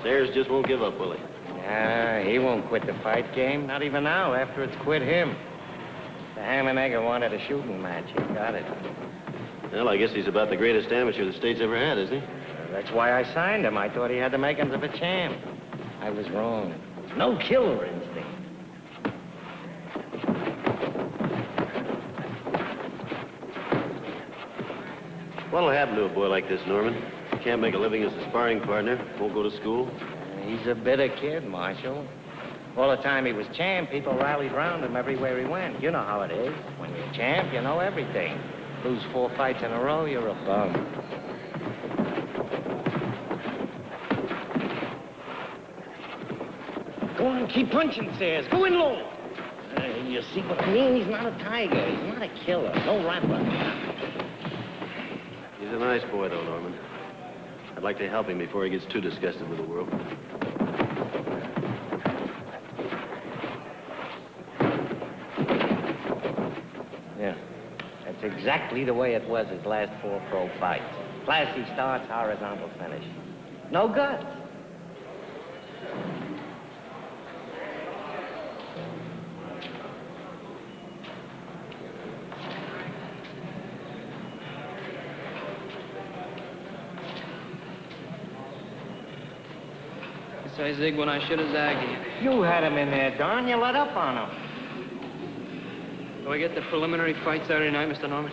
Sayers just won't give up, will he? Nah, he won't quit the fight game. Not even now, after it's quit him. The ham and egger wanted a shooting match. He got it. Well, I guess he's about the greatest amateur the state's ever had, isn't he? That's why I signed him. I thought he had the makings of a champ. I was wrong. No killer instinct. What'll happen to a boy like this, Norman? Can't make a living as a sparring partner, won't go to school. He's a bitter kid, Marshal. All the time he was champ, people rallied round him everywhere he went. You know how it is. When you're champ, you know everything. Lose 4 fights in a row, you're a bum. Go on, keep punching, Sayers. Go in low. You see what I mean? He's not a tiger. He's not a killer. No rapper. He's a nice boy, though, Norman. I'd like to help him before he gets too disgusted with the world. Yeah. That's exactly the way it was his last 4 pro fights. Classy starts, horizontal finish. No guts. I zig when I should have zagged. You had him in there, Don. You let up on him. Do I get the preliminary fight Saturday night, Mr. Norman?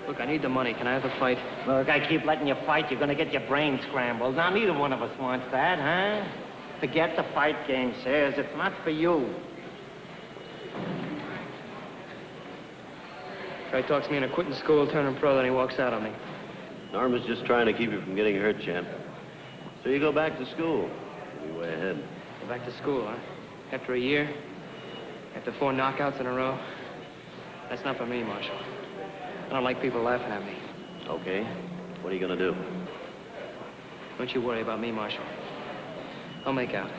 Look, I need the money. Can I have the fight? Look, I keep letting you fight. You're gonna get your brain scrambled. Now, neither one of us wants that, huh? Forget the fight game, Sayers. It's not for you. Guy talks me into quitting school, turning pro, then he walks out on me. Norman's just trying to keep you from getting hurt, champ. So you go back to school. You'll be way ahead. Go back to school, huh? After a year? After 4 knockouts in a row? That's not for me, Marshal. I don't like people laughing at me. Okay. What are you gonna do? Don't you worry about me, Marshal. I'll make out.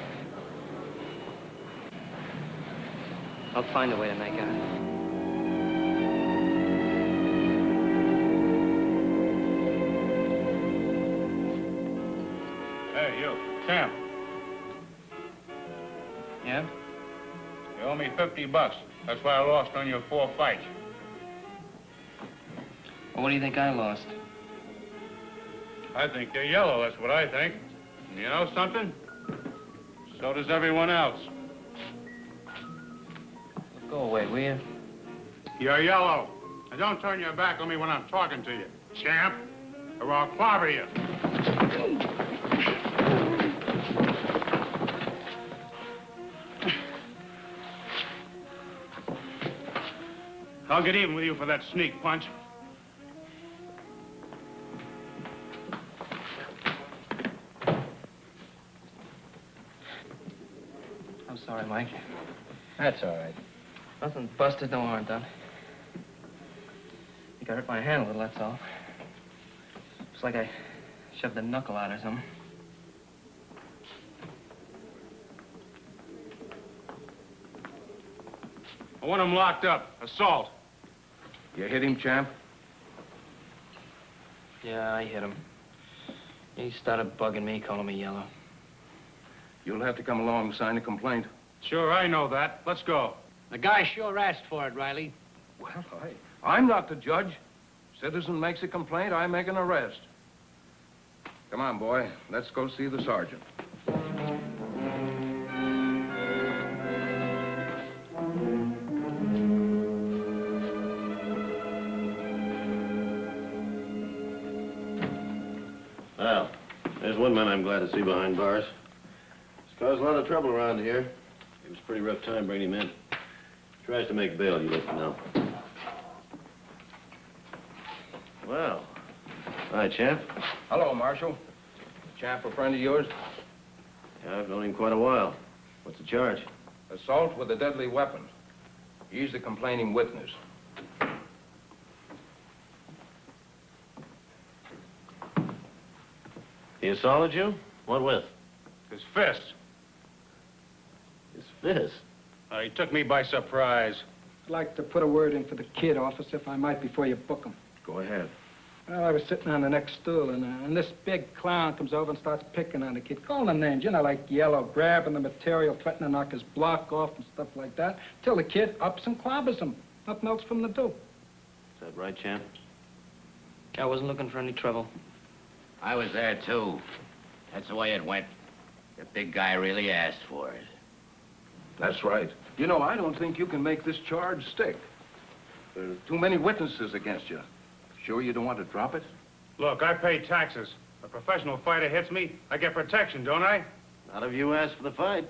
I'll find a way to make out. Champ. Yeah? You owe me $50. That's why I lost on your 4 fights. Well, what do you think I lost? I think you're yellow, that's what I think. And you know something? So does everyone else. Go away, will you? You're yellow. And don't turn your back on me when I'm talking to you, champ, or I'll clobber you. I'll get even with you for that sneak punch. I'm sorry, Mike. That's all right. Nothing busted, no harm done. I think I hurt my hand a little, that's all. Looks like I shoved a knuckle out or something. I want him locked up. Assault. You hit him, champ? Yeah, I hit him. He started bugging me, calling me yellow. You'll have to come along and sign a complaint. Sure, I know that. Let's go. The guy sure asked for it, Riley. Well, I'm not the judge. Citizen makes a complaint, I make an arrest. Come on, boy. Let's go see the sergeant. Well, there's one man I'm glad to see behind bars. He's caused a lot of trouble around here. It was a pretty rough time bringing him in. Tries to make bail, you let him know. Well, hi, champ. Hello, Marshal. Champ a friend of yours? Yeah, I've known him quite a while. What's the charge? Assault with a deadly weapon. He's the complaining witness. He assaulted you? What with? His fist. His fist? He took me by surprise. I'd like to put a word in for the kid, officer, if I might, before you book him. Go ahead. Well, I was sitting on the next stool, and this big clown comes over and starts picking on the kid, calling him names, you know, like Yellow, grabbing the material, threatening to knock his block off and stuff like that, till the kid ups and clobbers him. Nothing else from the do. Is that right, Champ? I wasn't looking for any trouble. I was there, too. That's the way it went. The big guy really asked for it. That's right. You know, I don't think you can make this charge stick. There are too many witnesses against you. Sure you don't want to drop it? Look, I pay taxes. A professional fighter hits me, I get protection, don't I? Not if you asked for the fight.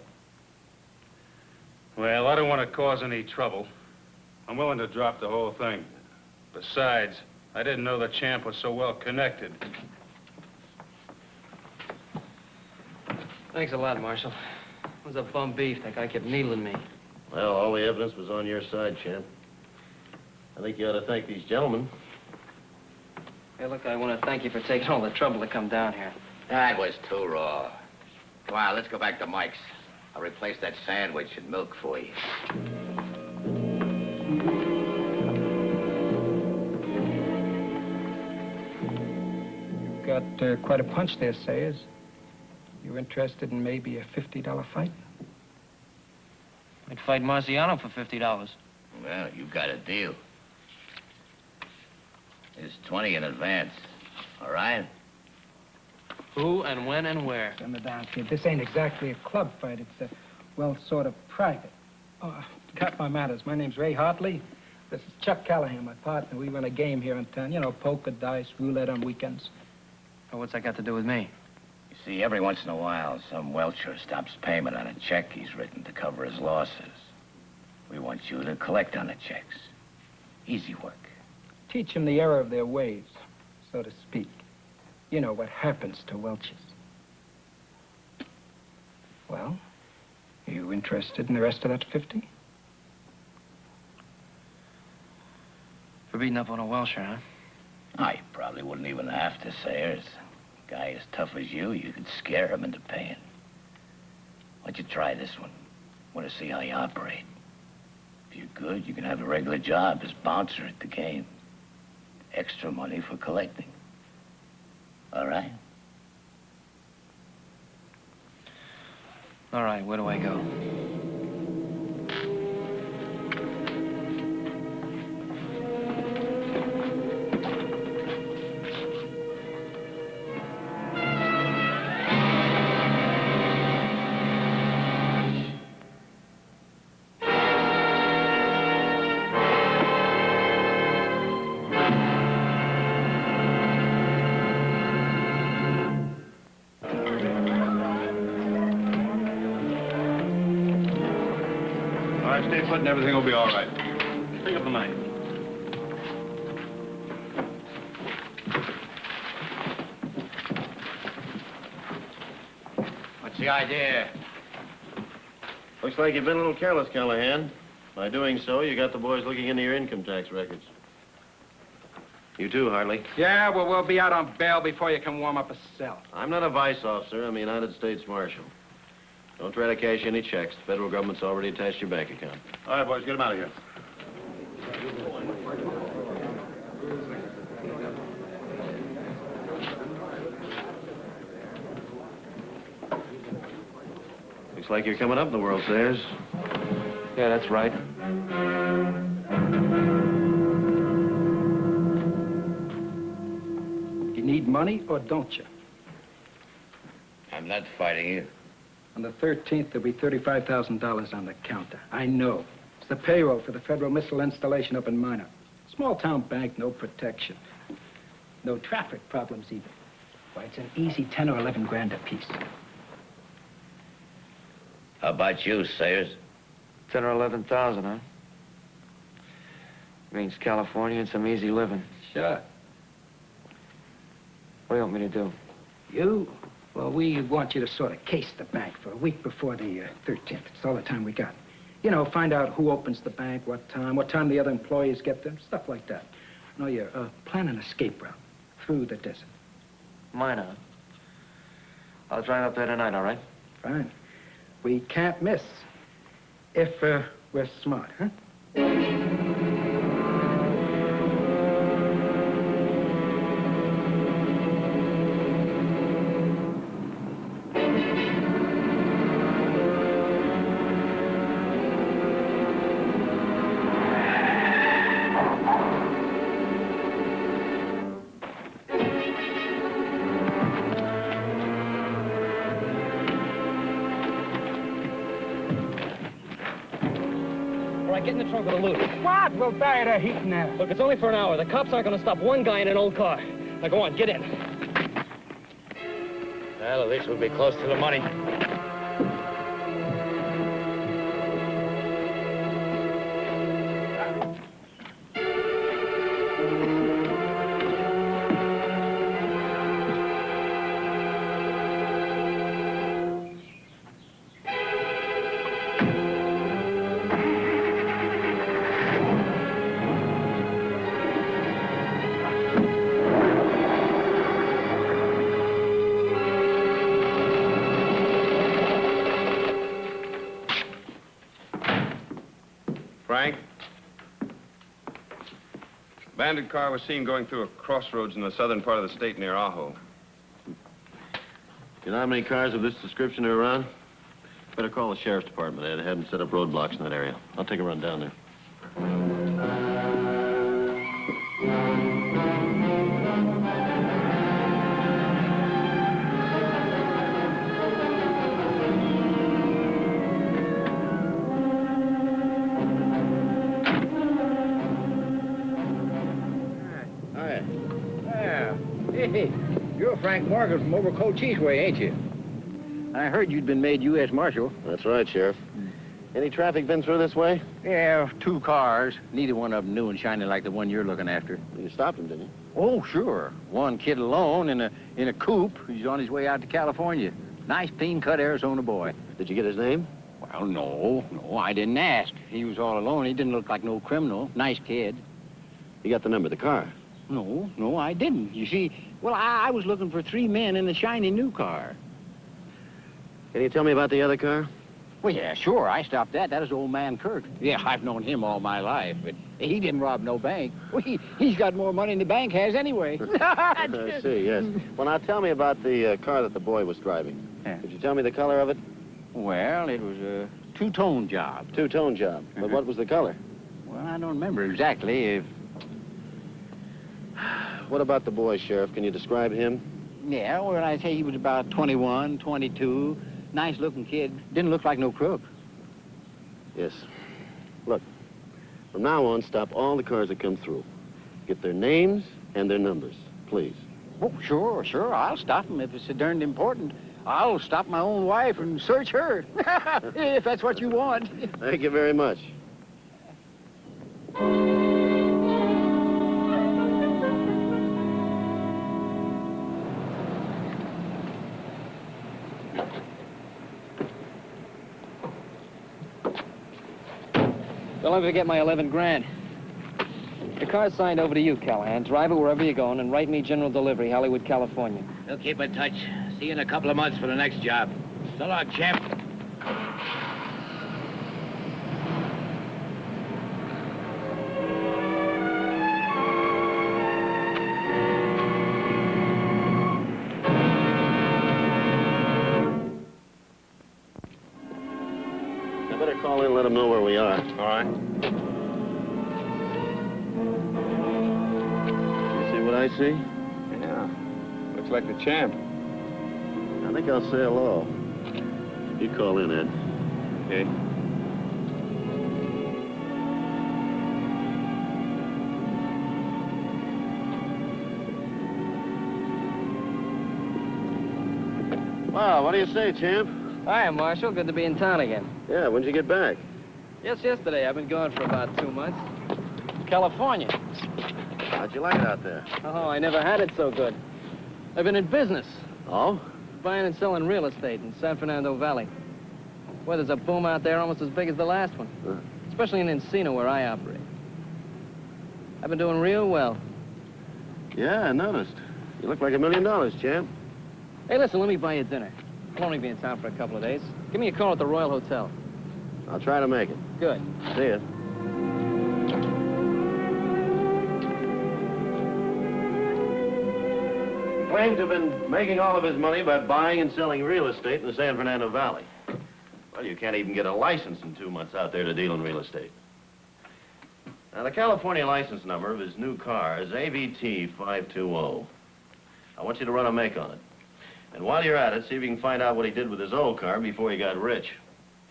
Well, I don't want to cause any trouble. I'm willing to drop the whole thing. Besides, I didn't know the champ was so well connected. Thanks a lot, Marshal. It was a bum beef. That guy kept needling me. Well, all the evidence was on your side, Champ. I think you ought to thank these gentlemen. Hey, look, I want to thank you for taking all the trouble to come down here. That was too raw. Come on, let's go back to Mike's. I'll replace that sandwich and milk for you. You've got quite a punch there, Sayers. You interested in maybe a $50 fight? I'd fight Marciano for $50. Well, you got a deal. It's 20 in advance. All right? Who and when and where? Simmer down, kid. This ain't exactly a club fight. It's, well, sort of private. Oh, cut my manners. My name's Ray Hartley. This is Chuck Callahan, my partner. We run a game here in town. You know, poker, dice, roulette on weekends. Oh, what's that got to do with me? You see, every once in a while, some welcher stops payment on a check he's written to cover his losses. We want you to collect on the checks. Easy work. Teach them the error of their ways, so to speak. You know what happens to welchers. Well, are you interested in the rest of that 50? For beating up on a Welsher, huh? Oh, you probably wouldn't even have to, Sayers. A guy as tough as you could scare him into paying. Why don't you try this one? Want to see how you operate. If you're good, you can have a regular job as bouncer at the game. Extra money for collecting. All right? All right, where do I go? Stay put and everything will be all right. Pick up the knife. What's the idea? Looks like you've been a little careless, Callahan. By doing so, you got the boys looking into your income tax records. You too, Hartley. Yeah, well, we'll be out on bail before you can warm up a cell. I'm not a vice officer. I'm a United States Marshal. Don't try to cash any checks. The federal government's already attached your bank account. All right, boys, get them out of here. Looks like you're coming up in the world, Sayers. Yeah, that's right. You need money or don't you? I'm not fighting you. On the 13th, there'll be $35,000 on the counter. I know. It's the payroll for the federal missile installation up in Minot. Small town bank, no protection. No traffic problems either. Why, it's an easy 10 or 11 grand apiece. How about you, Sayers? 10 or 11,000, huh? Means California and some easy living. Sure. What do you want me to do? You? Well, we want you to sort of case the bank for a week before the 13th. It's all the time we got. You know, find out who opens the bank, what time the other employees get there, stuff like that. No, you're plan an escape route through the desert. Mine, huh? I'll drive up there tonight, all right? Fine. We can't miss if we're smart, huh? get in the trunk of the loot. What? We'll die of the heat in there. Look, it's only for an hour. The cops aren't going to stop one guy in an old car. Now, go on, get in. Well, at least we'll be close to the money. Frank? Bandit car was seen going through a crossroads in the southern part of the state near Ajo. You know how many cars of this description are around? Better call the sheriff's department, Ed. Have them set up roadblocks in that area. I'll take a run down there. Hey, you're Frank Morgan from over Cochise way, ain't you? I heard you'd been made U.S. Marshal. That's right, Sheriff. Any traffic been through this way? Yeah, 2 cars. Neither one of them new and shiny like the one you're looking after. You stopped him, didn't you? Oh, sure. One kid alone in a coupe. He's on his way out to California. Nice, clean-cut Arizona boy. Did you get his name? Well, no, I didn't ask. He was all alone. He didn't look like no criminal. Nice kid. You got the number of the car? No, I didn't. You see, well, I was looking for 3 men in a shiny new car. Can you tell me about the other car? Well, yeah, sure. I stopped that. That was old man Kirk. Yeah, I've known him all my life, but he didn't rob no bank. Well, he's got more money than the bank has anyway. I see, yes. Well, now tell me about the car that the boy was driving. Yeah. Could you tell me the color of it? Well, it was a 2-tone job. 2-tone job. But what was the color? Well, I don't remember exactly. What about the boy, Sheriff? Can you describe him? Yeah, well, I'd say he was about 21, 22. Nice-looking kid. Didn't look like no crook. Yes. Look, from now on, stop all the cars that come through. Get their names and their numbers, please. Oh, sure. I'll stop him if it's so darned important. I'll stop my own wife and search her, if that's what you want. Thank you very much. Don't let me forget my 11 grand. The car's signed over to you, Callahan. Drive it wherever you're going and write me general delivery, Hollywood, California. We'll keep in touch. See you in a couple of months for the next job. So long, champ. I better call in and let them know where we are. All right. You see what I see? Yeah. Looks like the champ. I think I'll say hello. You call in, Ed. Okay. Well, what do you say, champ? Hi, Marshal. Good to be in town again. Yeah, when'd you get back? Just yesterday. I've been gone for about 2 months. California. How'd you like it out there? Oh, I never had it so good. I've been in business, Oh? buying and selling real estate in San Fernando Valley. Well, there's a boom out there almost as big as the last one. Especially in Encino, where I operate. I've been doing real well. Yeah, I noticed. You look like $1 million, champ. Hey, listen, let me buy you dinner. I'll only be in town for a couple of days. Give me a call at the Royal Hotel. I'll try to make it. Good. See ya. Claims to have been making all of his money by buying and selling real estate in the San Fernando Valley. Well, you can't even get a license in 2 months out there to deal in real estate. Now, the California license number of his new car is AVT 520. I want you to run a make on it. And while you're at it, see if you can find out what he did with his old car before he got rich.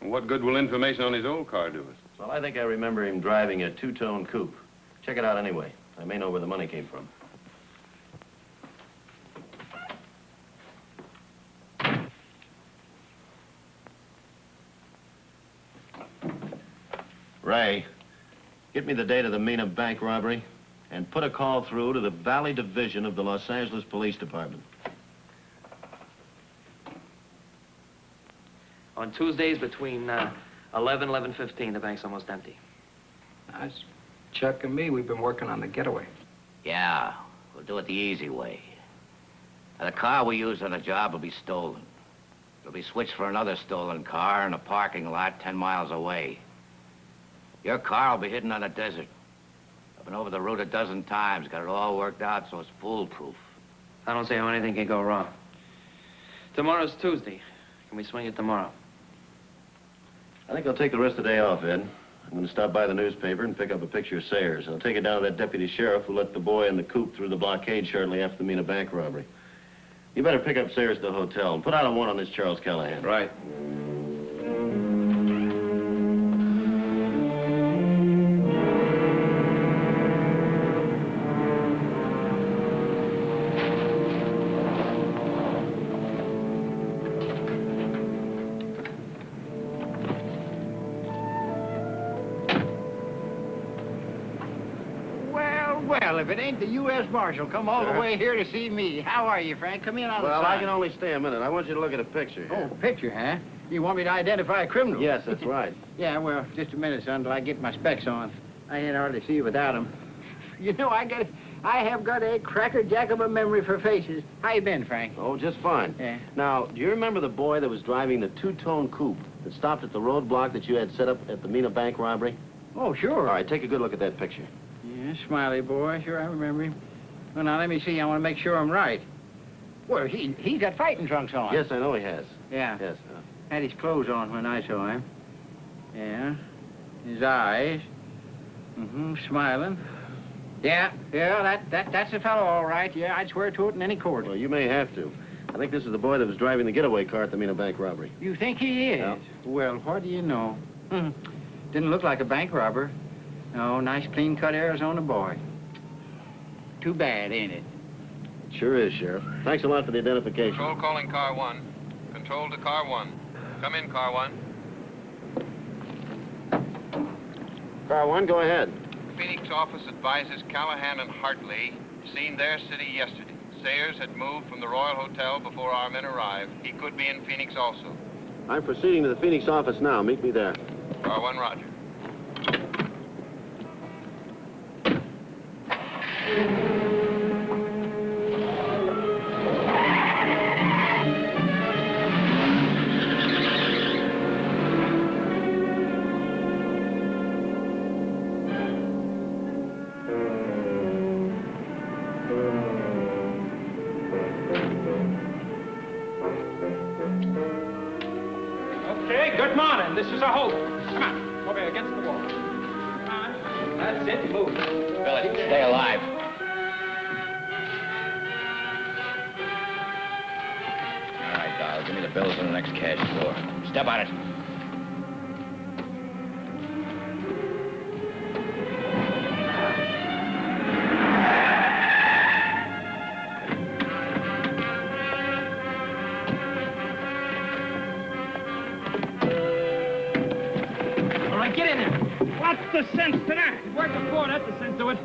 What good will information on his old car do us? Well, I think I remember him driving a two-tone coupe. Check it out anyway. I may know where the money came from. Ray, get me the date of the Mina bank robbery and put a call through to the Valley Division of the Los Angeles Police Department. On Tuesdays between 11, 11:15, the bank's almost empty. That's Chuck and me. We've been working on the getaway. Yeah, we'll do it the easy way. Now, the car we use on the job will be stolen. It'll be switched for another stolen car in a parking lot 10 miles away. Your car will be hidden on the desert. I've been over the route a dozen times, got it all worked out so it's foolproof. I don't see how anything can go wrong. Tomorrow's Tuesday. Can we swing it tomorrow? I think I'll take the rest of the day off, Ed. I'm going to stop by the newspaper and pick up a picture of Sayers. I'll take it down to that deputy sheriff who let the boy in the coupe through the blockade shortly after the Mina bank robbery. You better pick up Sayers at the hotel and put out a warrant on this Charles Callahan. Right. Well, if it ain't the U.S. Marshal come all the way here to see me. How are you, Frank? Come in on the Well, side. I can only stay a minute. I want you to look at a picture here. Oh, picture, huh? You want me to identify a criminal? Yes, that's right. Yeah, well, just a minute, son, till I get my specs on. I can't hardly see you without them. You know, I have got a crackerjack of a memory for faces. How you been, Frank? Oh, just fine. Yeah. Now, do you remember the boy that was driving the two-tone coupe that stopped at the roadblock that you had set up at the Mina bank robbery? Oh, sure. All right, take a good look at that picture. Yeah, smiley boy. Sure, I remember him. Well, now, let me see. I want to make sure I'm right. Well, he's got fighting trunks on. Yes, I know he has. Yeah. Yes. Had his clothes on when I saw him. Yeah. His eyes. Mm-hmm, smiling. Yeah, that's the fellow, all right. Yeah, I'd swear to it in any court. Well, you may have to. I think this is the boy that was driving the getaway car at the Mina bank robbery. You think he is? Yeah. Well, what do you know? Didn't look like a bank robber. No, nice, clean-cut Arizona boy. Too bad, ain't it? It sure is, Sheriff. Thanks a lot for the identification. Control calling car 1. Control to car 1. Come in, car 1. Car 1, go ahead. Phoenix office advises Callahan and Hartley seen their city yesterday. Sayers had moved from the Royal Hotel before our men arrived. He could be in Phoenix also. I'm proceeding to the Phoenix office now. Meet me there. Car 1, roger. Okay, good morning. This is a hold. Come on, over here against the wall. Come on. That's it. Move. Billy, stay alive. All right, Dial. Give me the bills on the next cash drawer. Step on it. All right, get in there. What's the sense to that? It worked before. That's the sense to it.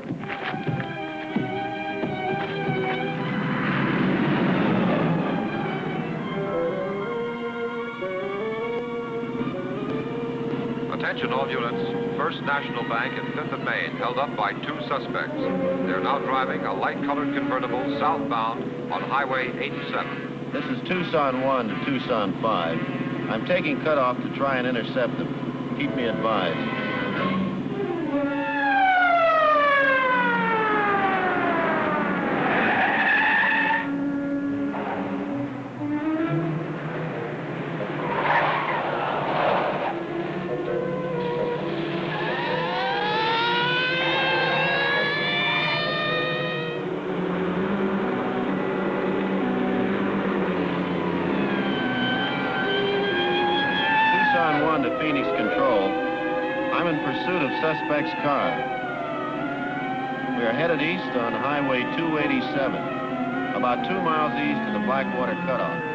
Attention all units. First National Bank at 5th and Main, held up by 2 suspects. They're now driving a light-colored convertible southbound on Highway 87. This is Tucson 1 to Tucson 5. I'm taking cutoff to try and intercept them. Keep me advised. I'm in pursuit of suspect's car. We are headed east on Highway 287, about 2 miles east of the Blackwater Cutoff.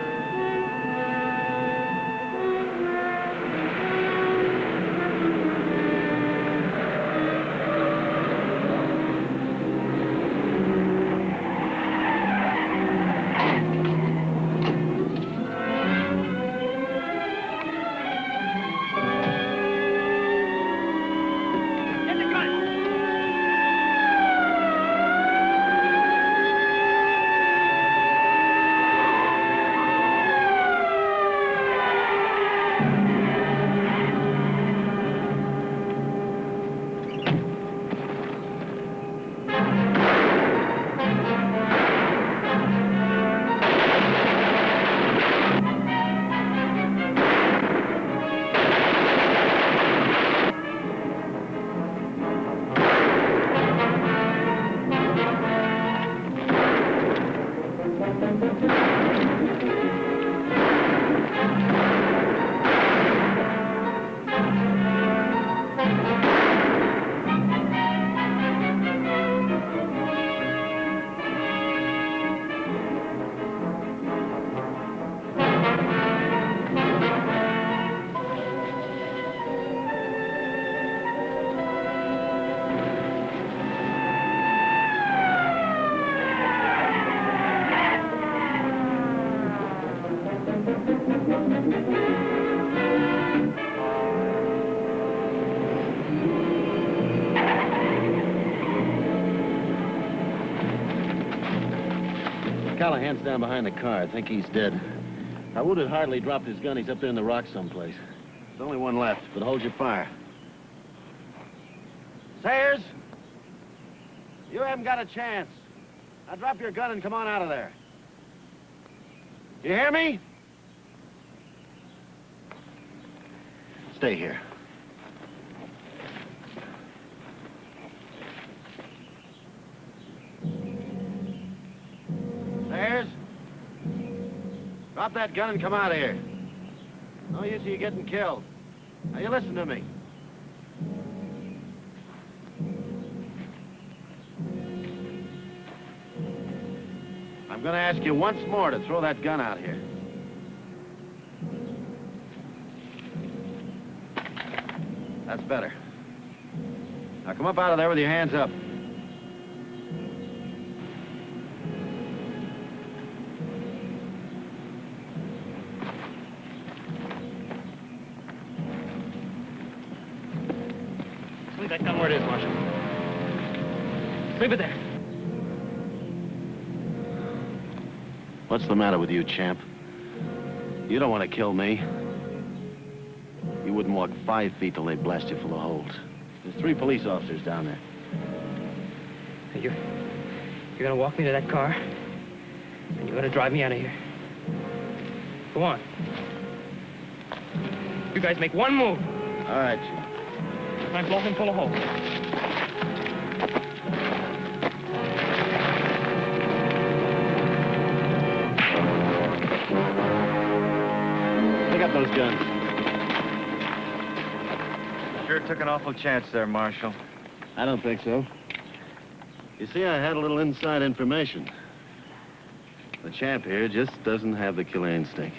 Callahan's down behind the car. I think he's dead. I wounded Hartley dropped his gun. He's up there in the rocks someplace. There's only one left, but hold your fire. Sayers! You haven't got a chance. Now drop your gun and come on out of there. You hear me? Stay here. Sayers? Drop that gun and come out of here. No use of you getting killed. Now you listen to me. I'm going to ask you once more to throw that gun out here. That's better. Now come up out of there with your hands up. Leave that gun where it is, Marshal. Leave it there. What's the matter with you, champ? You don't want to kill me. You wouldn't walk 5 feet till they blast you full of holes. There's 3 police officers down there. You're gonna walk me to that car, and you're gonna drive me out of here. Go on. You guys make one move. All right, Chief. And I blow him full of holes. Pick up those guns. Sure took an awful chance there, Marshal. I don't think so. You see, I had a little inside information. The champ here just doesn't have the killer instinct.